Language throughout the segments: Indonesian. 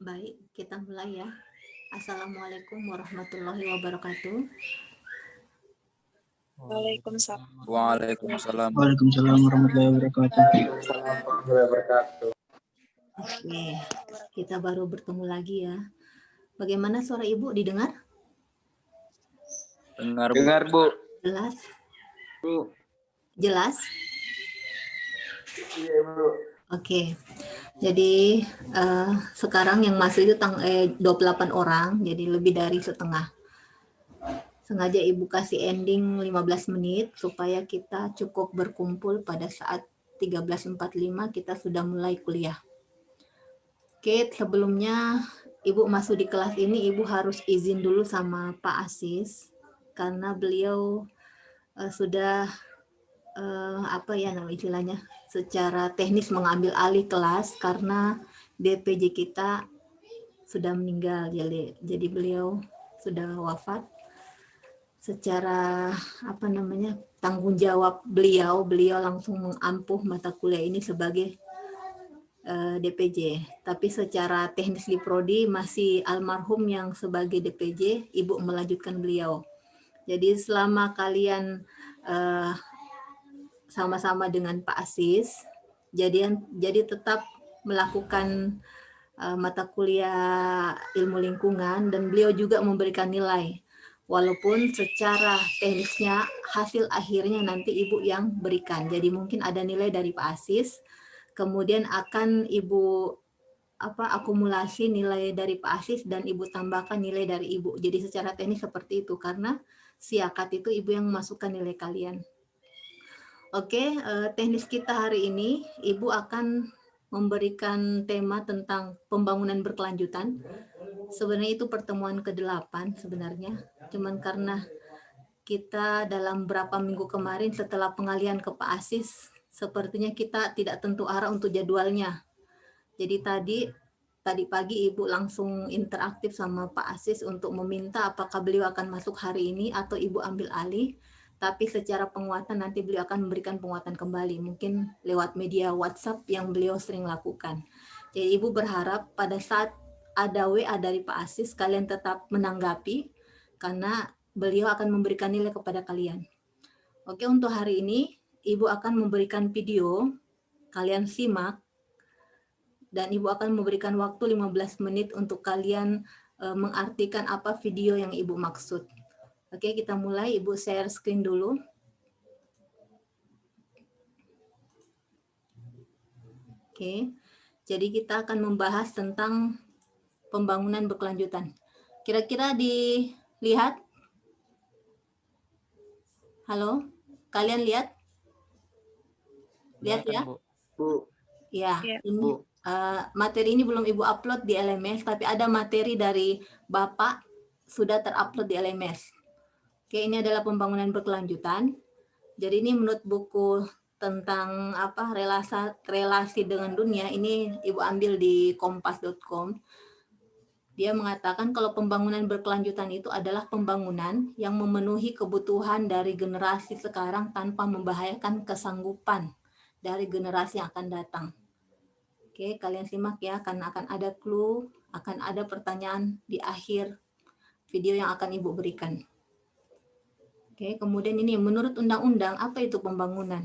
Baik, kita mulai ya. Assalamualaikum warahmatullahi wabarakatuh. Waalaikumsalam. Waalaikumsalam. Waalaikumsalam warahmatullahi wabarakatuh. Oke, kita baru bertemu lagi ya. Bagaimana suara Ibu didengar? Dengar, Bu. Jelas? Bu. Jelas? Iya, Bu. Oke. Jadi sekarang yang masuk itu 28 orang, jadi lebih dari setengah. Sengaja Ibu kasih ending 15 menit supaya kita cukup berkumpul pada saat 13.45 kita sudah mulai kuliah. Oke, sebelumnya Ibu masuk di kelas ini, Ibu harus izin dulu sama Pak Asis karena beliau sudah apa ya nama istilahnya, secara teknis mengambil alih kelas karena DPJ kita sudah meninggal, jadi beliau sudah wafat. Secara apa namanya, tanggung jawab beliau langsung mengampuh mata kuliah ini sebagai DPJ, tapi secara teknis di prodi masih almarhum yang sebagai DPJ, Ibu melanjutkan beliau. Jadi selama kalian sama-sama dengan Pak Asis, jadi tetap melakukan mata kuliah ilmu lingkungan dan beliau juga memberikan nilai. Walaupun secara teknisnya hasil akhirnya nanti Ibu yang berikan. Jadi mungkin ada nilai dari Pak Asis, kemudian akan Ibu akumulasi nilai dari Pak Asis dan Ibu tambahkan nilai dari Ibu. Jadi secara teknis seperti itu karena siakat itu Ibu yang masukkan nilai kalian. Oke, teknis kita hari ini Ibu akan memberikan tema tentang pembangunan berkelanjutan. Sebenarnya itu pertemuan ke-8 sebenarnya. Cuman karena kita dalam beberapa minggu kemarin setelah pengalihan ke Pak Asis, sepertinya kita tidak tentu arah untuk jadwalnya. Jadi tadi pagi Ibu langsung interaktif sama Pak Asis untuk meminta apakah beliau akan masuk hari ini atau Ibu ambil alih. Tapi secara penguatan nanti beliau akan memberikan penguatan kembali, mungkin lewat media WhatsApp yang beliau sering lakukan. Jadi Ibu berharap pada saat ada WA dari Pak Asis, kalian tetap menanggapi karena beliau akan memberikan nilai kepada kalian. Oke, untuk hari ini Ibu akan memberikan video, kalian simak, dan Ibu akan memberikan waktu 15 menit untuk kalian mengartikan apa video yang Ibu maksud. Oke, kita mulai. Ibu share screen dulu. Oke, jadi kita akan membahas tentang pembangunan berkelanjutan. Kira-kira dilihat? Halo, kalian lihat? Lihat ya? Bu. Ya, ini materi ini belum Ibu upload di LMS, tapi ada materi dari Bapak sudah terupload di LMS. Oke, ini adalah pembangunan berkelanjutan. Jadi ini menurut buku tentang relasi dengan dunia, ini Ibu ambil di kompas.com. Dia mengatakan kalau pembangunan berkelanjutan itu adalah pembangunan yang memenuhi kebutuhan dari generasi sekarang tanpa membahayakan kesanggupan dari generasi yang akan datang. Oke, kalian simak ya, karena akan ada clue, akan ada pertanyaan di akhir video yang akan Ibu berikan. Oke, kemudian ini menurut undang-undang apa itu pembangunan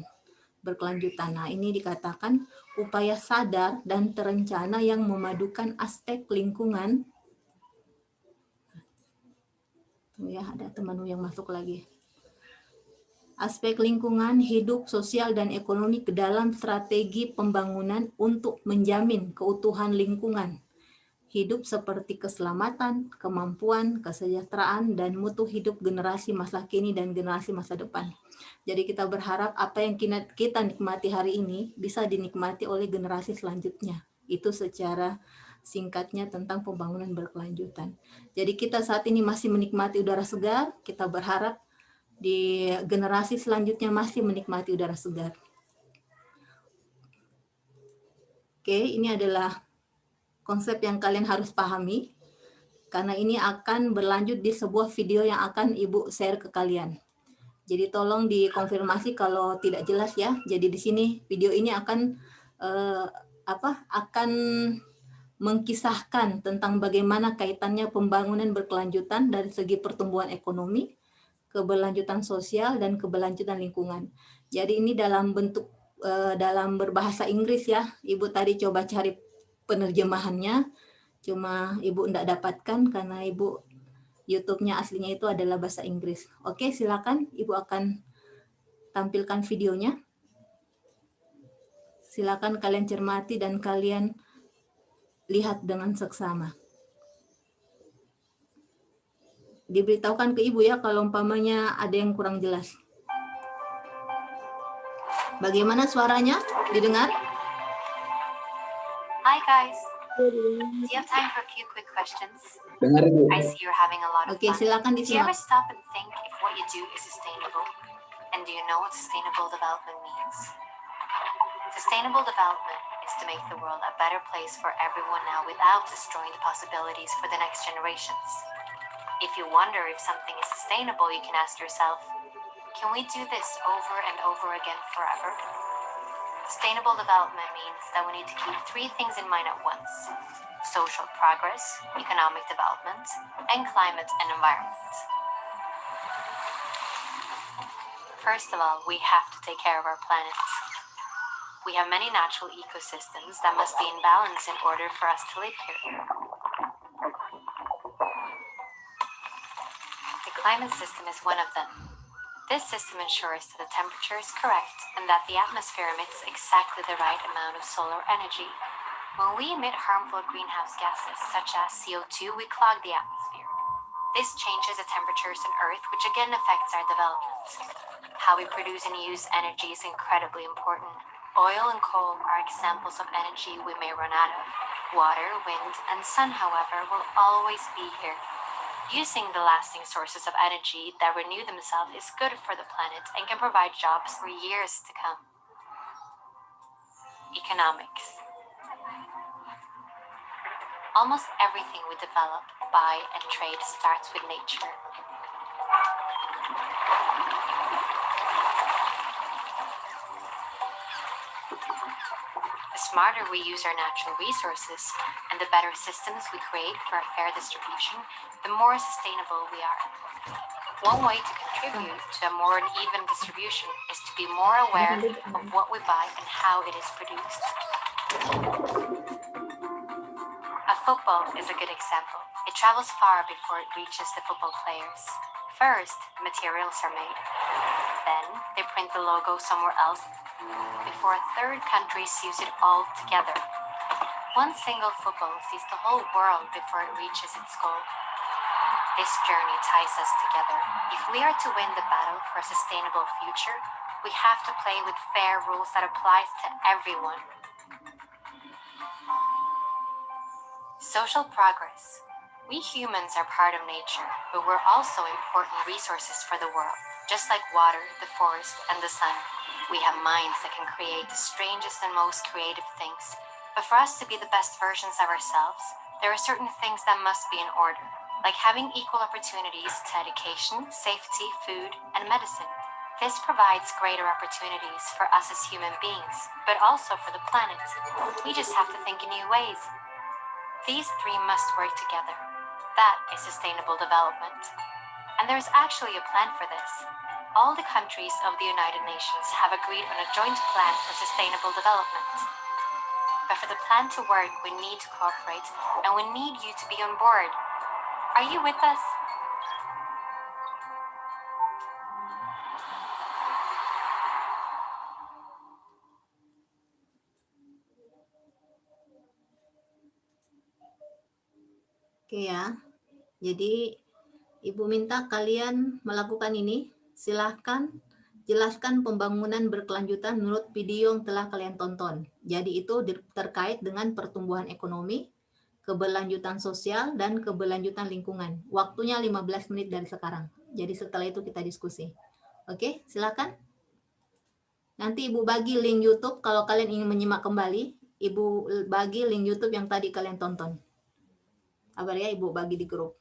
berkelanjutan? Nah, ini dikatakan upaya sadar dan terencana yang memadukan aspek lingkungan. Ya, ada temanmu yang masuk lagi. Aspek lingkungan, hidup, sosial, dan ekonomi ke dalam strategi pembangunan untuk menjamin keutuhan lingkungan hidup seperti keselamatan, kemampuan, kesejahteraan, dan mutu hidup generasi masa kini dan generasi masa depan. Jadi kita berharap apa yang kita nikmati hari ini bisa dinikmati oleh generasi selanjutnya. Itu secara singkatnya tentang pembangunan berkelanjutan. Jadi kita saat ini masih menikmati udara segar, kita berharap di generasi selanjutnya masih menikmati udara segar. Oke, ini adalah konsep yang kalian harus pahami, karena ini akan berlanjut di sebuah video yang akan Ibu share ke kalian. Jadi tolong dikonfirmasi kalau tidak jelas ya. Jadi di sini video ini akan mengkisahkan tentang bagaimana kaitannya pembangunan berkelanjutan dari segi pertumbuhan ekonomi, keberlanjutan sosial, dan keberlanjutan lingkungan. Jadi ini dalam bentuk dalam berbahasa Inggris ya. Ibu tadi coba cari penerjemahannya, cuma Ibu tidak dapatkan karena Ibu YouTube-nya aslinya itu adalah bahasa Inggris. Oke, silakan Ibu akan tampilkan videonya. Silakan kalian cermati dan kalian lihat dengan seksama. Diberitahukan ke Ibu ya kalau umpamanya ada yang kurang jelas. Bagaimana suaranya? Didengar? Hi guys. Do you have time for a few quick questions? Dengar Bu. I see you're having a lot of Oke, fun. silakan Do you ever disimak. stop and think if what you do is sustainable? And do you know what sustainable development means? Sustainable development is to make the world a better place for everyone now without destroying the possibilities for the next generations. If you wonder if something is sustainable, you can ask yourself, can we do this over and over again forever? Sustainable development means that we need to keep three things in mind at once: social progress, economic development, and climate and environment. First of all, we have to take care of our planet. We have many natural ecosystems that must be in balance in order for us to live here. The climate system is one of them. This system ensures that the temperature is correct and that the atmosphere emits exactly the right amount of solar energy. When we emit harmful greenhouse gases, such as CO2, we clog the atmosphere. This changes the temperatures on Earth, which again affects our development. How we produce and use energy is incredibly important. Oil and coal are examples of energy we may run out of. Water, wind, and sun, however, will always be here. Using the lasting sources of energy that renew themselves is good for the planet and can provide jobs for years to come. Economics. Almost everything we develop, buy, and trade starts with nature. The smarter we use our natural resources and the better systems we create for a fair distribution, the more sustainable we are. One way to contribute to a more even distribution is to be more aware of what we buy and how it is produced. A football is a good example. It travels far before it reaches the football players. First, the materials are made. Then, they print the logo somewhere else before third countries use it all together. One single football sees the whole world before it reaches its goal. This journey ties us together. If we are to win the battle for a sustainable future, we have to play with fair rules that applies to everyone. Social progress. We humans are part of nature, but we're also important resources for the world. Just like water, the forest, and the sun, we have minds that can create the strangest and most creative things. But for us to be the best versions of ourselves, there are certain things that must be in order, like having equal opportunities to education, safety, food, and medicine. This provides greater opportunities for us as human beings, but also for the planet. We just have to think in new ways. These three must work together. That is sustainable development. And there is actually a plan for this. All the countries of the United Nations have agreed on a joint plan for sustainable development. But for the plan to work, we need to cooperate, and we need you to be on board. Are you with us? Oke ya. Jadi Ibu minta kalian melakukan ini. Silahkan jelaskan pembangunan berkelanjutan menurut video yang telah kalian tonton. Jadi itu terkait dengan pertumbuhan ekonomi, keberlanjutan sosial, dan keberlanjutan lingkungan. Waktunya 15 menit dari sekarang. Jadi setelah itu kita diskusi. Oke, silakan. Nanti Ibu bagi link YouTube kalau kalian ingin menyimak kembali. Ibu bagi link YouTube yang tadi kalian tonton. Kabar ya, Ibu bagi di grup.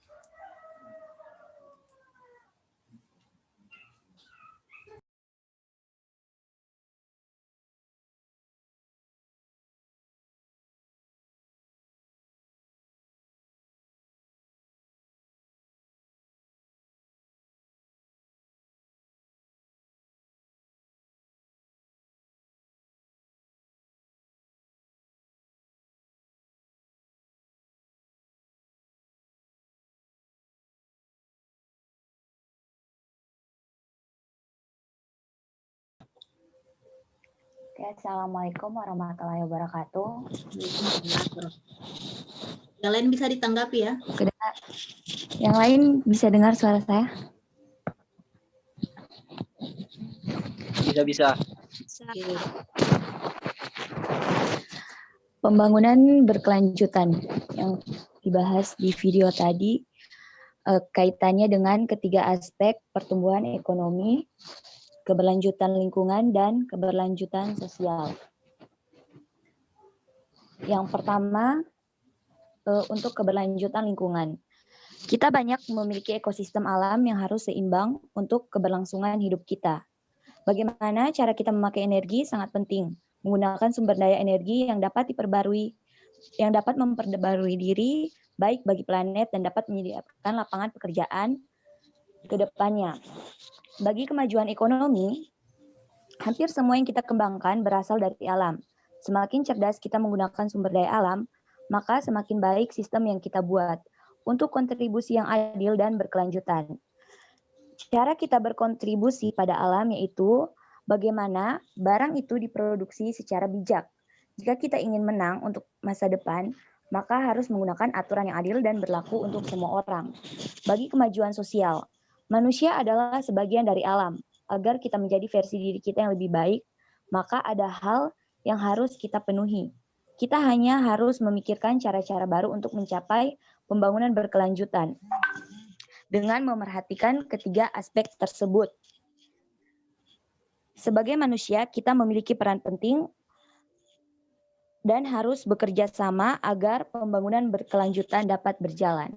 Oke, Assalamualaikum warahmatullahi wabarakatuh. Yang lain bisa ditanggapi ya. Kedengar. Yang lain bisa dengar suara saya? Bisa. Oke. Pembangunan berkelanjutan yang dibahas di video tadi kaitannya dengan ketiga aspek pertumbuhan ekonomi, keberlanjutan lingkungan, dan keberlanjutan sosial. Yang pertama, untuk keberlanjutan lingkungan. Kita banyak memiliki ekosistem alam yang harus seimbang untuk keberlangsungan hidup kita. Bagaimana cara kita memakai energi sangat penting. Menggunakan sumber daya energi yang dapat memperbarui diri, baik bagi planet dan dapat menyediakan lapangan pekerjaan ke depannya. Bagi kemajuan ekonomi, hampir semua yang kita kembangkan berasal dari alam. Semakin cerdas kita menggunakan sumber daya alam, maka semakin baik sistem yang kita buat untuk kontribusi yang adil dan berkelanjutan. Cara kita berkontribusi pada alam yaitu bagaimana barang itu diproduksi secara bijak. Jika kita ingin menang untuk masa depan, maka harus menggunakan aturan yang adil dan berlaku untuk semua orang. Bagi kemajuan sosial, manusia adalah sebagian dari alam. Agar kita menjadi versi diri kita yang lebih baik, maka ada hal yang harus kita penuhi. Kita hanya harus memikirkan cara-cara baru untuk mencapai pembangunan berkelanjutan dengan memerhatikan ketiga aspek tersebut. Sebagai manusia, kita memiliki peran penting dan harus bekerja sama agar pembangunan berkelanjutan dapat berjalan.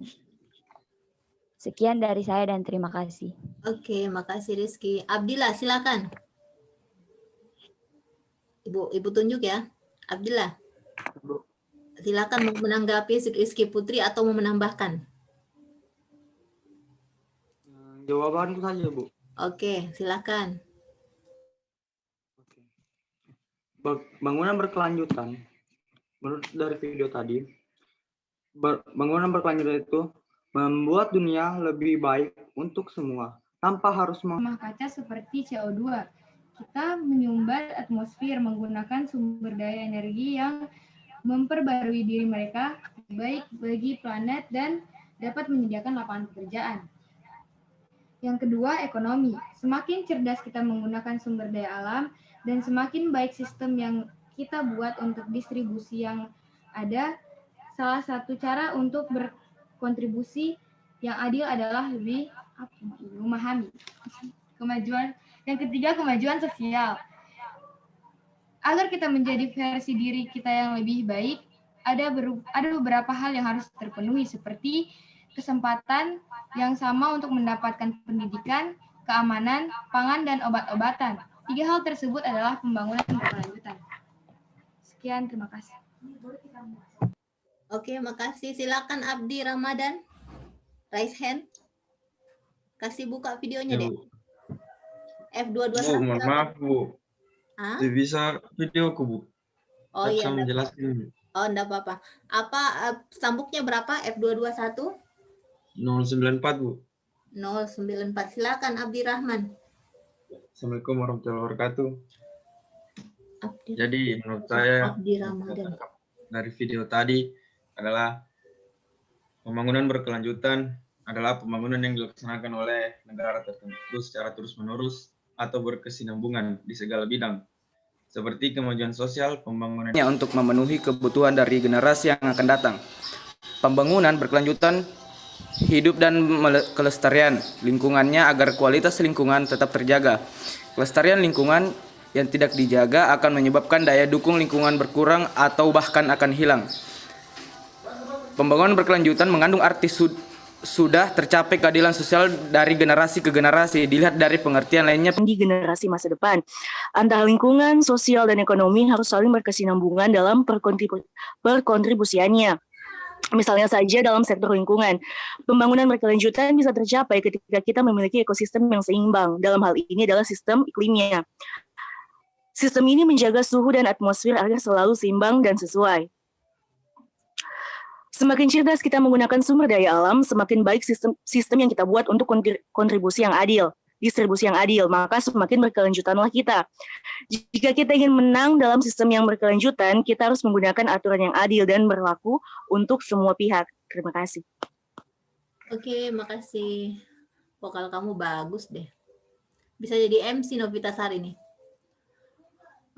Sekian dari saya dan terima kasih. Oke, makasih Rizky. Abdillah, silakan. Ibu tunjuk ya. Abdillah. Silakan mau menanggapi Rizky Putri atau mau menambahkan. Jawabanku saja, Bu. Oke, silakan. Bangunan berkelanjutan, menurut dari video tadi, bangunan berkelanjutan itu membuat dunia lebih baik untuk semua, tanpa harus Rumah kaca seperti CO2. Kita menyumbat atmosfer menggunakan sumber daya energi yang memperbarui diri mereka, baik bagi planet dan dapat menyediakan lapangan pekerjaan. Yang kedua, ekonomi. Semakin cerdas kita menggunakan sumber daya alam, dan semakin baik sistem yang kita buat untuk distribusi yang ada, salah satu cara untuk berkontribusi yang adil adalah lebih memahami. Yang ketiga, kemajuan sosial. Agar kita menjadi versi diri kita yang lebih baik, ada beberapa hal yang harus terpenuhi seperti kesempatan yang sama untuk mendapatkan pendidikan, keamanan, pangan, dan obat-obatan. 3 hal tersebut adalah pembangunan berkelanjutan. Sekian, terima kasih. Oke, makasih. Silakan Abdi Ramadan. Raise hand. Kasih buka videonya deh. F221. Bu, mohon maaf, Bu. Hah? Tidak bisa videoku, Bu. Oh Saya iya, bisa menjelaskan. oh enggak apa-apa. Apa sambuknya berapa? F221? 094, Bu. 094. Silakan Abdi Rahman. Assalamualaikum warahmatullahi wabarakatuh. Abdi, Jadi menurut saya Abdi Ramadan. dari video tadi adalah pembangunan berkelanjutan adalah pembangunan yang dilaksanakan oleh negara tertentu secara terus-menerus atau berkesinambungan di segala bidang. Seperti kemajuan sosial, pembangunan untuk memenuhi kebutuhan dari generasi yang akan datang. Pembangunan berkelanjutan hidup dan kelestarian lingkungannya agar kualitas lingkungan tetap terjaga. Kelestarian lingkungan yang tidak dijaga akan menyebabkan daya dukung lingkungan berkurang atau bahkan akan hilang. Pembangunan berkelanjutan mengandung arti sudah tercapai keadilan sosial dari generasi ke generasi, dilihat dari pengertian lainnya di generasi masa depan. Antara lingkungan, sosial, dan ekonomi harus saling berkesinambungan dalam perkontribusiannya. Misalnya saja dalam sektor lingkungan, pembangunan berkelanjutan bisa tercapai ketika kita memiliki ekosistem yang seimbang. Dalam hal ini adalah sistem iklimnya. Sistem ini menjaga suhu dan atmosfer agar selalu seimbang dan sesuai. Semakin cerdas kita menggunakan sumber daya alam, semakin baik sistem yang kita buat untuk kontribusi yang adil. distribusi yang adil, maka semakin berkelanjutanlah kita. Jika kita ingin menang dalam sistem yang berkelanjutan, kita harus menggunakan aturan yang adil dan berlaku untuk semua pihak. Terima kasih. Oke, makasih. Vokal kamu bagus deh. Bisa jadi MC Novitasari nih.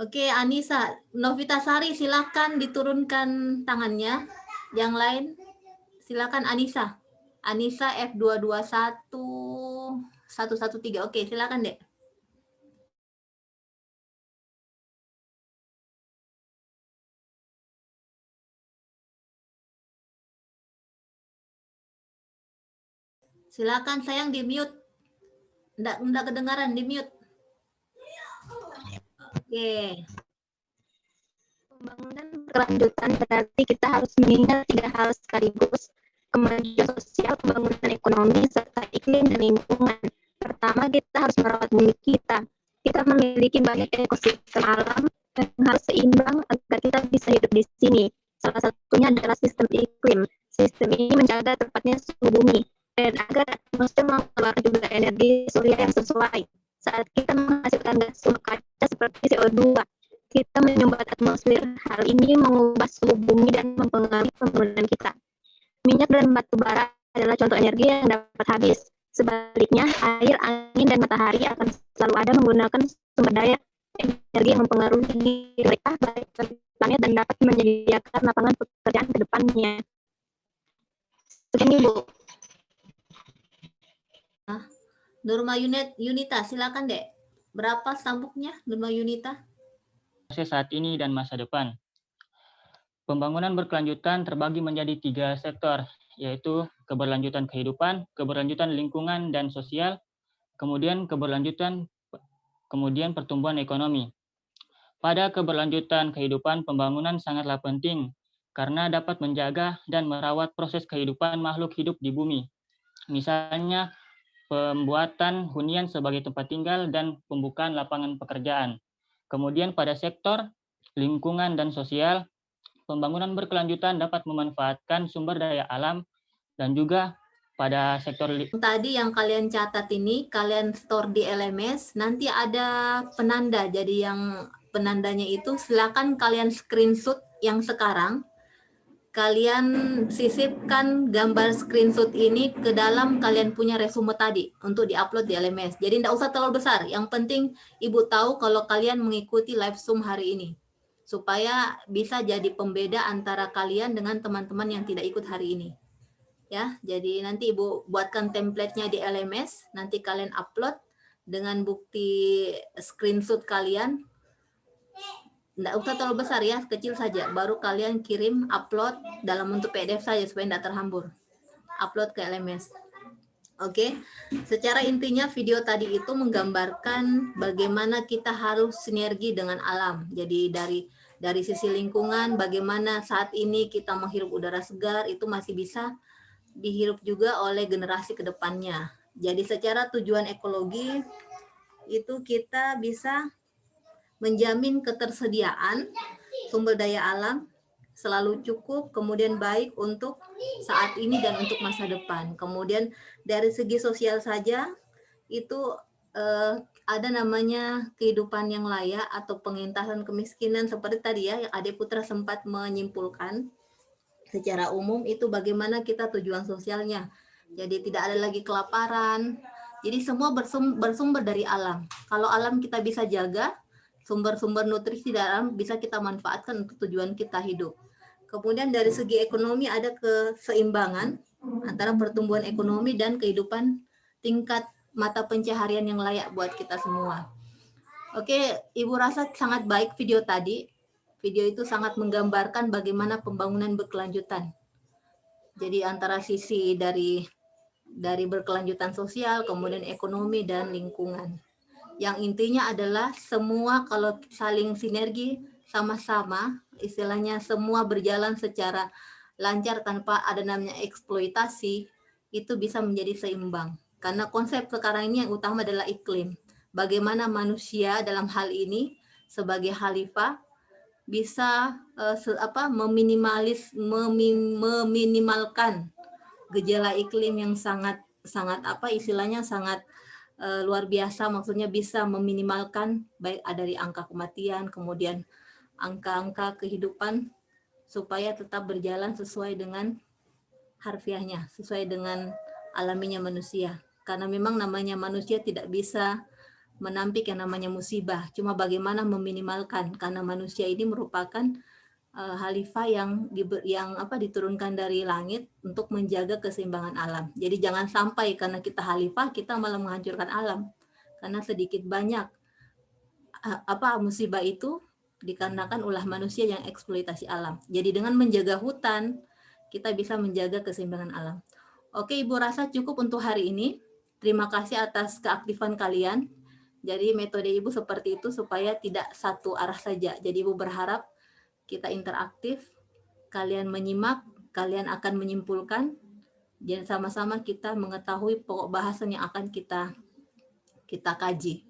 Oke, Anissa. Novitasari silakan diturunkan tangannya. Yang lain, silakan Anissa. Anissa F221113. Oke, silakan, Dek. Silakan sayang, di-mute. Enggak kedengaran, di-mute. Oke. Pembangunan berkelanjutan berarti kita harus mengingat 3 hal sekaligus: kemajuan sosial, pembangunan ekonomi, serta iklim dan lingkungan. Pertama, kita harus merawat bumi kita. Kita memiliki banyak ekosistem alam yang harus seimbang agar kita bisa hidup di sini. Salah satunya adalah sistem iklim. Sistem ini menjaga tepatnya suhu bumi dan agar atmosfer mengeluarkan juga energi surya yang sesuai. Saat kita menghasilkan gas rumah kaca seperti CO2, kita menyumbat atmosfer. Hal ini mengubah suhu bumi dan mempengaruhi pembangunan kita. Minyak dan batu bara adalah contoh energi yang dapat habis. Sebaliknya, air, angin, dan matahari akan selalu ada menggunakan sumber daya energi yang mempengaruhi mereka baik planet dan dapat menyediakan lapangan pekerjaan ke depannya. Sekian, Ibu. Nurma Yunita, silakan, Dek. Berapa stambuknya, Nurma Yunita? Saat ini dan masa depan. Pembangunan berkelanjutan terbagi menjadi 3 sektor, yaitu keberlanjutan kehidupan, keberlanjutan lingkungan dan sosial, kemudian pertumbuhan ekonomi. Pada keberlanjutan kehidupan, pembangunan sangatlah penting karena dapat menjaga dan merawat proses kehidupan makhluk hidup di bumi. Misalnya, pembuatan hunian sebagai tempat tinggal dan pembukaan lapangan pekerjaan. Kemudian pada sektor lingkungan dan sosial, pembangunan berkelanjutan dapat memanfaatkan sumber daya alam dan juga pada sektor tadi yang kalian catat ini, kalian store di LMS, nanti ada penanda. Jadi yang penandanya itu silakan kalian screenshot yang sekarang. Kalian sisipkan gambar screenshot ini ke dalam kalian punya resume tadi untuk diupload di LMS. Jadi tidak usah terlalu besar. Yang penting Ibu tahu kalau kalian mengikuti live Zoom hari ini. Supaya bisa jadi pembeda antara kalian dengan teman-teman yang tidak ikut hari ini. Ya, jadi nanti Ibu buatkan template-nya di LMS, nanti kalian upload dengan bukti screenshot kalian. Nggak usah terlalu besar ya, kecil saja. Baru kalian kirim, upload dalam bentuk PDF saja supaya tidak terhambur. Upload ke LMS. Oke, secara intinya video tadi itu menggambarkan bagaimana kita harus sinergi dengan alam. Jadi dari sisi lingkungan, bagaimana saat ini kita menghirup udara segar, itu masih bisa dihirup juga oleh generasi ke depannya. Jadi secara tujuan ekologi, itu kita bisa menjamin ketersediaan sumber daya alam selalu cukup, kemudian baik untuk saat ini dan untuk masa depan. Kemudian dari segi sosial saja, itu ada namanya kehidupan yang layak atau pengentasan kemiskinan seperti tadi ya, yang Ade Putra sempat menyimpulkan. Secara umum itu bagaimana kita tujuan sosialnya. Jadi tidak ada lagi kelaparan. Jadi semua bersumber dari alam. Kalau alam kita bisa jaga, sumber-sumber nutrisi dalam bisa kita manfaatkan untuk tujuan kita hidup. Kemudian dari segi ekonomi ada keseimbangan antara pertumbuhan ekonomi dan kehidupan tingkat mata pencaharian yang layak buat kita semua. Oke, Ibu rasa sangat baik video tadi. Video itu sangat menggambarkan bagaimana pembangunan berkelanjutan. Jadi antara sisi dari berkelanjutan sosial, kemudian ekonomi dan lingkungan. Yang intinya adalah semua kalau saling sinergi sama-sama, istilahnya semua berjalan secara lancar tanpa ada namanya eksploitasi, itu bisa menjadi seimbang. Karena konsep sekarang ini yang utama adalah iklim. Bagaimana manusia dalam hal ini sebagai khalifah bisa meminimalkan gejala iklim yang sangat luar biasa, maksudnya bisa meminimalkan baik dari angka kematian, kemudian angka-angka kehidupan supaya tetap berjalan sesuai dengan harfiahnya, sesuai dengan alaminya manusia. Karena memang namanya manusia tidak bisa menampik yang namanya musibah, cuma bagaimana meminimalkan, karena manusia ini merupakan khalifah yang diturunkan dari langit untuk menjaga keseimbangan alam. Jadi jangan sampai karena kita khalifah kita malah menghancurkan alam. Karena sedikit banyak musibah itu dikarenakan ulah manusia yang eksploitasi alam. Jadi dengan menjaga hutan kita bisa menjaga keseimbangan alam. Oke, Ibu rasa cukup untuk hari ini. Terima kasih atas keaktifan kalian. Jadi metode Ibu seperti itu supaya tidak satu arah saja. Jadi Ibu berharap kita interaktif, kalian menyimak, kalian akan menyimpulkan, dan sama-sama kita mengetahui pokok bahasan yang akan kita kaji.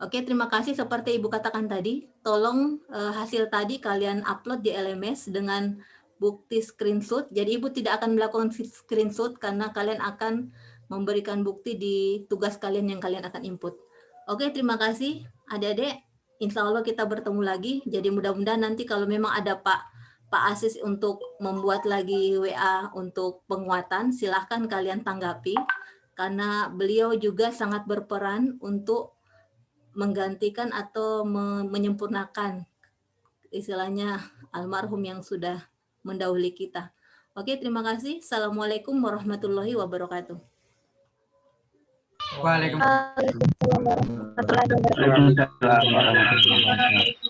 Oke, terima kasih. Seperti Ibu katakan tadi, tolong hasil tadi kalian upload di LMS dengan bukti screenshot. Jadi Ibu tidak akan melakukan screenshot karena kalian akan memberikan bukti di tugas kalian yang kalian akan input. Oke, terima kasih adik-adik. Insya Allah kita bertemu lagi. Jadi mudah-mudahan nanti kalau memang ada Pak Asis untuk membuat lagi WA untuk penguatan, silahkan kalian tanggapi. Karena beliau juga sangat berperan untuk menggantikan atau menyempurnakan istilahnya almarhum yang sudah mendahului kita. Oke, terima kasih. Assalamualaikum warahmatullahi wabarakatuh. Waalaikumsalam warahmatullahi wabarakatuh.